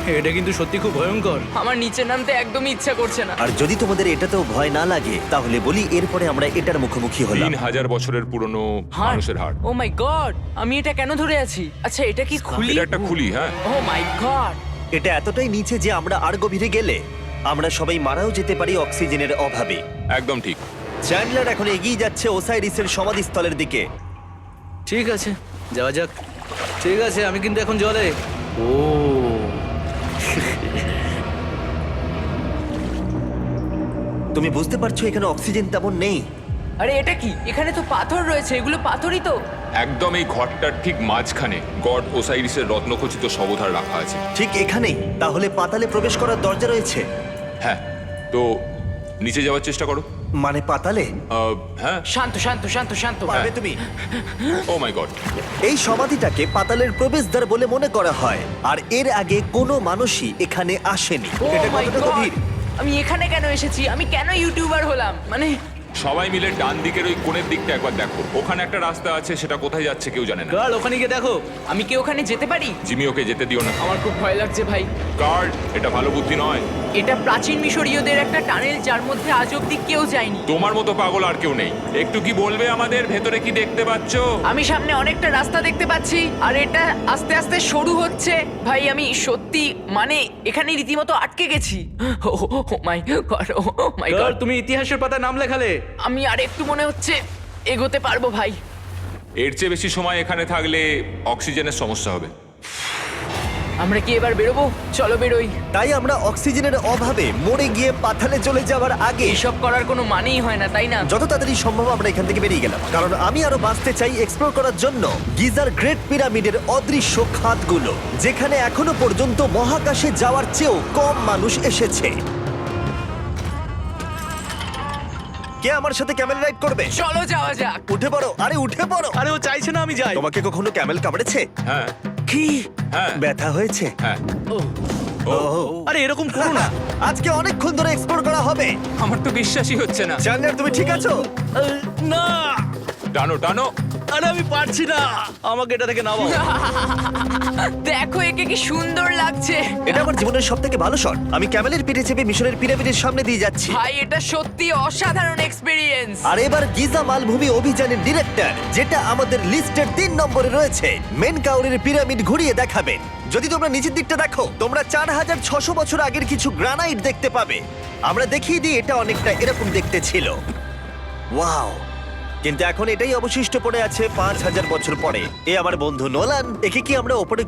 এটা কিন্তু সত্যি খুব ভয়ঙ্কর। আমার নিচে নামতে একদমই ইচ্ছা করছে না। আর যদি তোমাদের এটাতেও ভয় না লাগে তাহলে বলি এরপরে আমরা এটার মুখোমুখি হলাম। 3000 বছরের পুরনো মানুষের হাড়। ও মাই গড, আমি এটা কেন ধরে আছি? আচ্ছা এটা কি খুলি? এটা একটা খুলি, হ্যাঁ। ও মাই গড। এটা এতটাই নিচে যে আমরা আর গভীরে গেলে আমরা সবাই মারাও যেতে পারি অক্সিজেনের অভাবে। একদম ঠিক। চ্যান্ডলার এখন এগিয়ে যাচ্ছে ওসাইরিসের সমাধিস্থলের দিকে। ঠিক আছে, যাওয়া যাক। ঠিক আছে, আমি কিন্তু এখন জলে। ও তুমি বুঝতে পারছো এখানে অক্সিজেন তেমন নেই। আরে এটা কি? এখানে তো পাথর রয়েছে, এগুলো পাথরই তো। একদম এই ঘরটার ঠিক মাঝখানে গড ওসাইরিসের রত্নখচিত শবধার রাখা আছে। ঠিক এখানেই তাহলে পাতালে প্রবেশ করার দরজা রয়েছে? হ্যাঁ, তো নিচে যাওয়ার চেষ্টা করো। মানে পাতালে? হ্যাঁ। শান্ত শান্ত শান্ত শান্ত। পারবে তুমি? ও মাই গড। এই সমাধিটাকে পাতালের প্রবেশদ্বার বলে মনে করা হয় আর এর আগে কোনো মানুষই এখানে আসেনি। ও এটা মাই কতটা গড, গভীর? আমি এখানে কেন এসেছি? আমি কেন ইউটিউবার হলাম? মানে সবাই মিলে ডান দিকের ওই কোণের দিকটা একবার দেখো। ওখানে একটা রাস্তা আছে, সেটা কোথায় যাচ্ছে কেউ জানে না। গার্ল, ওখানে গিয়ে দেখো। আমি কি ওখানে যেতে পারি? জিমি, ওকে যেতে দিও না। আমার খুব ভয় লাগছে ভাই। গার্ড, এটা ভালো বুদ্ধি নয়। এটা প্রাচীন মিশরীয়দের একটা টানেল যার মধ্যে আজ অব্দি কেউ যায়নি। তোমার মতো পাগল আর কেউ নেই। একটু কি বলবে আমাদের ভেতরে কি দেখতে পাচ্ছো? আমি সামনে অনেকটা রাস্তা দেখতে পাচ্ছি আর এটা আস্তে আস্তে সরু হচ্ছে। ভাই আমি সত্যি মানে এখানে রীতিমতো আটকে গেছি। Oh my god, oh my girl, god. তুমি ইতিহাসের পাতায় নাম লেখালে। আমি আর একটু মনে হচ্ছে এগোতে পারবো ভাই। এর চেয়ে বেশি সময় এখানে থাকলে অক্সিজেনের সমস্যা হবে। আমরা কি এবার বেরোবো? চলো বেরোই। তাই আমরা অক্সিজেনের অভাবে মরে গিয়ে পাতালে চলে যাওয়ার আগে এসব করার কোনো মানেই হয় না, তাই না? যত তাড়াতাড়ি সম্ভব আমরা এখান থেকে বেরিয়ে গেলাম, কারণ আমি আরো বাঁচতে চাই এক্সপ্লোর করার জন্য গিজার গ্রেট পিরামিডের অদৃশ্য খাতগুলো, যেখানে এখনো পর্যন্ত মহাকাশে যাওয়ার চেয়েও কম মানুষ এসেছে। কে আমার সাথে ক্যামেল রাইড করবে? চলো যাওয়া যাক। উঠে পড়ো, আরে উঠে পড়ো। আরে ও চাইছে না আমি যাই। তোমাকে কখনো ক্যামেল কামড়েছে? হ্যাঁ, কি হ্যাঁ, ব্যথা হয়েছে? হ্যাঁ। আরে এরকম করো না। আজকে অনেকক্ষণ ধরে এক্সপ্লোর করা হবে। আমার তো বিশ্বাসই হচ্ছে না। জানলার তুমি ঠিক আছো? না, টানো টানো। আরে আমি পারছি না, আমাকে এটা থেকে নামাও। দেখো একে কি সুন্দর লাগছে। এটা আমার জীবনের সব থেকে ভালো শট। আমি ক্যামেলের পিঠে চেপে মিশরের পিরামিডের সামনে দিয়ে যাচ্ছি। ভাই এটা সত্যি অসাধারণ এক্সপেরিয়েন্স। আর এবার গিজা মালভূমি অভিযানের ডিরেক্টর, যেটা আমাদের লিস্টের 3 নম্বরে রয়েছে, মেনকাউরের পিরামিড ঘুরিয়ে দেখাবেন। যদি তোমরা নিচের দিকটা দেখো, তোমরা 4600 বছর আগের কিছু গ্রানাইট দেখতে পাবে। আমরা দেখিয়ে দিই, এটা অনেকটা এরকম দেখতে ছিল। ওয়াও! কিন্তু এখন এটাই অবশিষ্ট পড়ে আছে 5000 বছর পরে। এ আমার বন্ধু নোলান। একে কি আমরা ওপরে